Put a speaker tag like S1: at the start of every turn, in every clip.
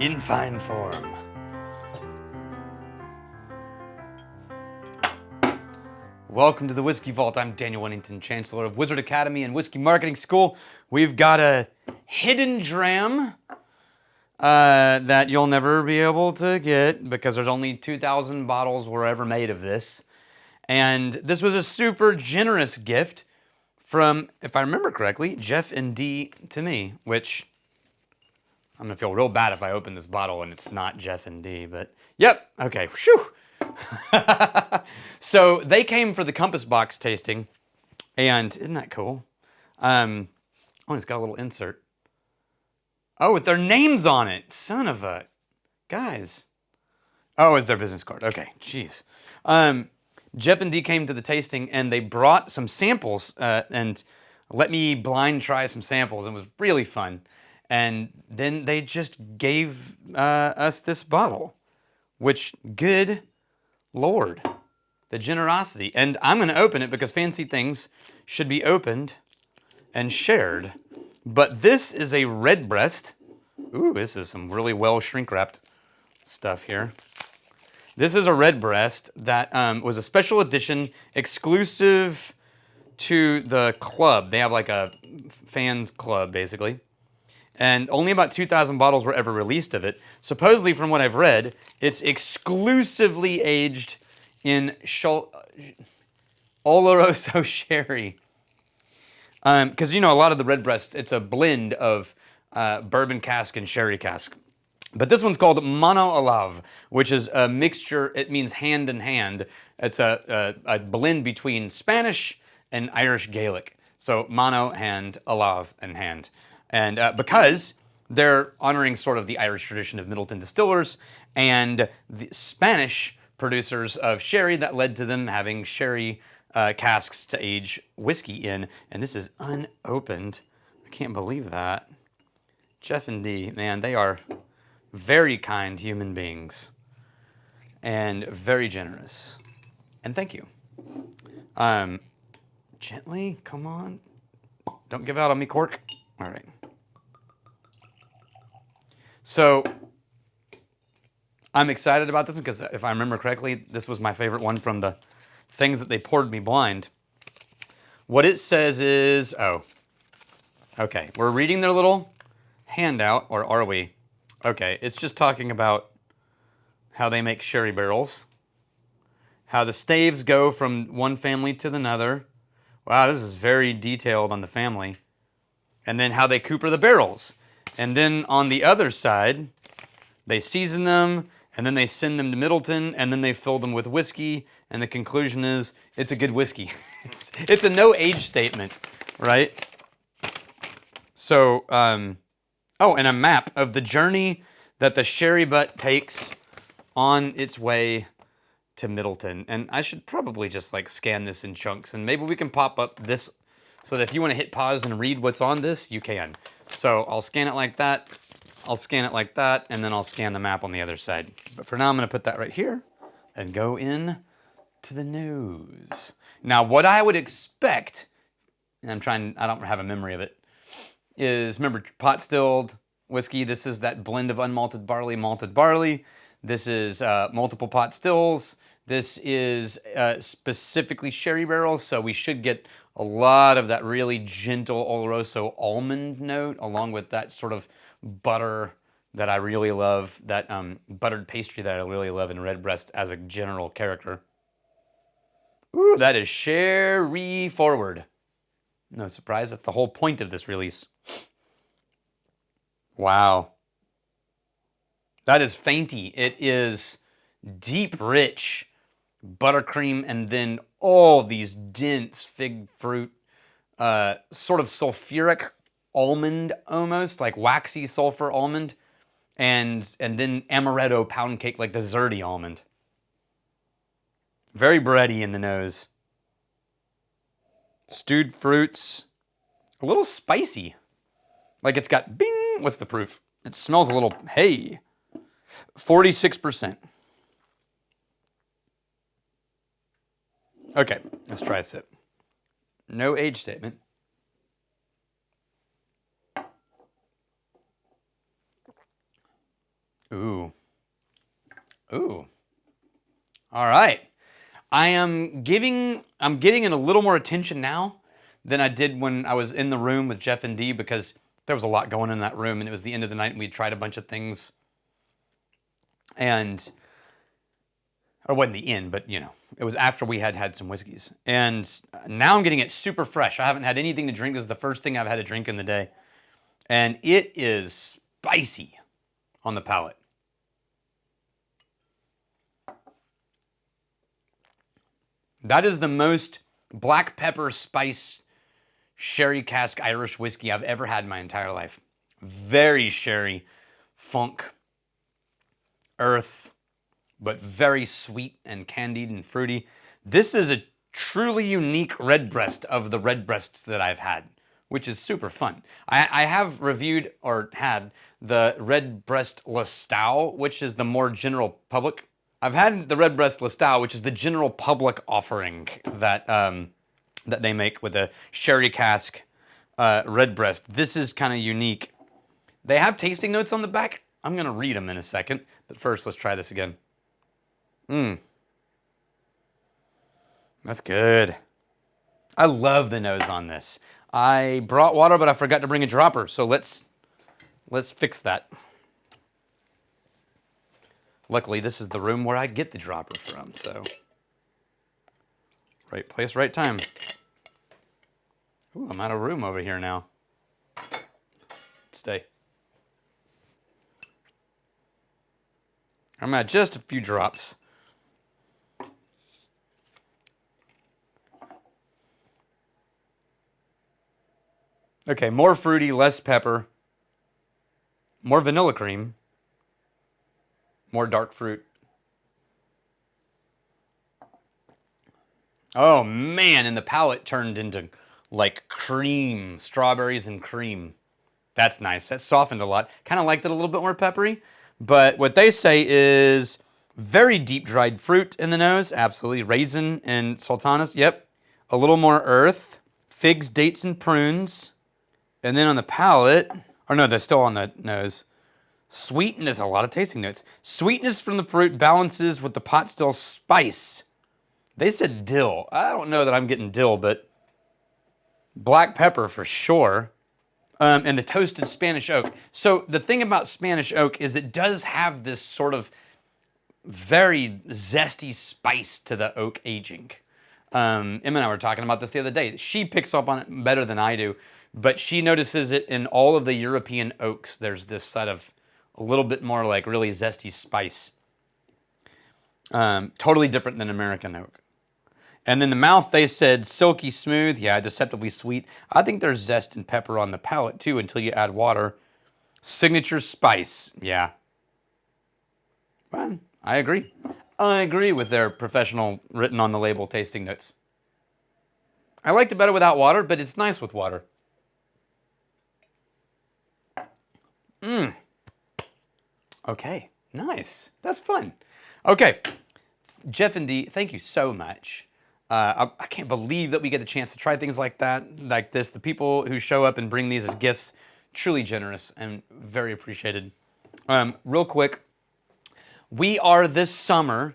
S1: in fine form. Welcome to the Whiskey Vault. I'm Daniel Winnington, Chancellor of Wizard Academy and Whiskey Marketing School. We've got a hidden dram that you'll never be able to get because there's only 2,000 bottles were ever made of this. And this was a super generous gift from, if I remember correctly, Jeff and Dee to me, which I'm gonna feel real bad if I open this bottle and it's not Jeff and Dee, but yep, okay, whew. So they came for the Compass Box tasting, and isn't that cool? Oh, it's got a little insert. Oh, with their names on it, son of a, guys. Oh, it's their business card, okay, jeez. Jeff and Dee came to the tasting and they brought some samples and let me blind try some samples. It was really fun. And then they just gave us this bottle, which, good Lord, the generosity. And I'm going to open it because fancy things should be opened and shared. But this is a Redbreast. Ooh, this is some really well shrink-wrapped stuff here. This is a Redbreast that was a special edition exclusive to the club. They have like a fans club, basically. And only about 2,000 bottles were ever released of it. Supposedly, from what I've read, it's exclusively aged in Oloroso sherry. Because, you know, a lot of the Redbreast, it's a blend of bourbon cask and sherry cask. But this one's called Mano a Lámh, which is a mixture, it means hand in hand. It's a blend between Spanish and Irish Gaelic. So Mano, hand, a Lámh, and hand. And because they're honoring sort of the Irish tradition of Middleton distillers and the Spanish producers of sherry, that led to them having sherry casks to age whiskey in. And this is unopened. I can't believe that. Jeff and Dee, man, they are very kind human beings and very generous. And thank you. Gently, come on. Don't give out on me, cork. All right. So I'm excited about this one because if I remember correctly, this was my favorite one from the things that they poured me blind. What it says is, oh, okay, we're reading their little handout, or are we? Okay, it's just talking about how they make sherry barrels, how the staves go from one family to another. Wow, this is very detailed on the family. And then how they cooper the barrels. And then on the other side, they season them, and then they send them to Middleton, and then they fill them with whiskey, and the conclusion is, it's a good whiskey. It's a no-age statement, right? So, oh, and a map of the journey that the sherry butt takes on its way to Middleton. And I should probably just like scan this in chunks, and maybe we can pop up this so that if you want to hit pause and read what's on this, you can. So I'll scan it like that, I'll scan it like that, and then I'll scan the map on the other side. But for now, I'm going to put that right here and go in to the nose. Now, what I would expect, and I don't have a memory of it, is, remember, pot stilled whiskey. This is that blend of unmalted barley, malted barley. This is multiple pot stills. This is specifically sherry barrels, so we should get a lot of that really gentle Oloroso almond note, along with that sort of butter that I really love, that buttered pastry that I really love in Redbreast as a general character. Ooh, that is sherry forward. No surprise, that's the whole point of this release. Wow. That is fainty. It is deep, rich buttercream, and then all these dense fig fruit, sort of sulfuric almond almost, like waxy sulfur almond, and then amaretto pound cake, like desserty almond. Very bready in the nose. Stewed fruits, a little spicy. Like it's got bing, what's the proof? It smells a little, hey, 46%. Okay, let's try a sip. No age statement. Ooh. All right. I'm getting in a little more attention now than I did when I was in the room with Jeff and Dee, because there was a lot going on in that room, and it was the end of the night and we tried a bunch of things. And, or it wasn't the end, but you know, it was after we had had some whiskeys. And now I'm getting it super fresh. I haven't had anything to drink. This is the first thing I've had to drink in the day. And it is spicy on the palate. That is the most black pepper spice sherry cask Irish whiskey I've ever had in my entire life. Very sherry, funk, earth, but very sweet and candied and fruity. This is a truly unique Redbreast of the Redbreasts that I've had, which is super fun. I have reviewed or had the Redbreast Lestau, which is the more general public. I've had the Redbreast Lestau, which is the general public offering that that they make with a sherry cask Redbreast. This is kind of unique. They have tasting notes on the back. I'm going to read them in a second, but first let's try this again. That's good. I love the nose on this. I brought water, but I forgot to bring a dropper, so let's fix that. Luckily, this is the room where I get the dropper from, so right place, right time. Ooh, I'm out of room over here now. Stay. I'm at just a few drops. Okay, more fruity, less pepper, more vanilla cream, more dark fruit. Oh man, and the palate turned into like cream, strawberries and cream. That's nice. That softened a lot. Kind of liked it a little bit more peppery, but what they say is very deep dried fruit in the nose. Absolutely. Raisin and sultanas. Yep. A little more earth. Figs, dates, and prunes. And then on the palate, or no, they're still on the nose. Sweetness, a lot of tasting notes. Sweetness from the fruit balances with the pot still spice. They said dill. I don't know that I'm getting dill, but black pepper for sure. And the toasted Spanish oak. So the thing about Spanish oak is it does have this sort of very zesty spice to the oak aging. Emma and I were talking about this the other day. She picks up on it better than I do, but she notices it in all of the European oaks. There's this sort of a little bit more like really zesty spice. Totally different than American oak. And then the mouth, they said silky smooth. Yeah, deceptively sweet. I think there's zest and pepper on the palate too until you add water. Signature spice. Yeah. Well, I agree. I agree with their professional written on the label tasting notes. I liked it better without water, but it's nice with water. Okay, nice. That's fun. Okay, Jeff and Dee, thank you so much. I can't believe that we get the chance to try things like that, like this. The people who show up and bring these as gifts, truly generous and very appreciated. Real quick, we are this summer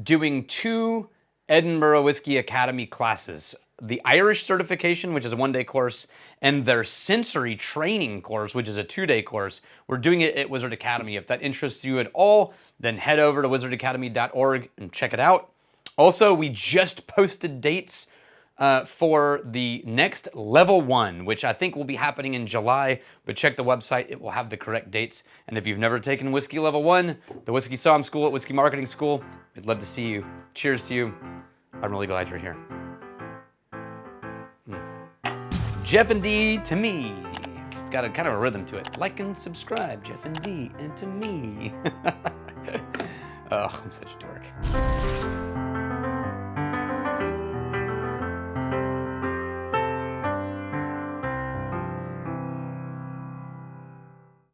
S1: doing 2 Edinburgh Whiskey Academy classes. The Irish certification, which is a 1-day course, and their sensory training course, which is a 2-day course. We're doing it at Wizard Academy. If that interests you at all, then head over to wizardacademy.org and check it out. Also, we just posted dates for the next level 1, which I think will be happening in July, but check the website, it will have the correct dates. And if you've never taken Whiskey Level 1, the Whiskey Somm School at Whiskey Marketing School, we'd love to see you. Cheers to you. I'm really glad you're here. Jeff and Dee to me. It's got a kind of a rhythm to it. Like and subscribe, Jeff and Dee, and to me. Oh, I'm such a dork.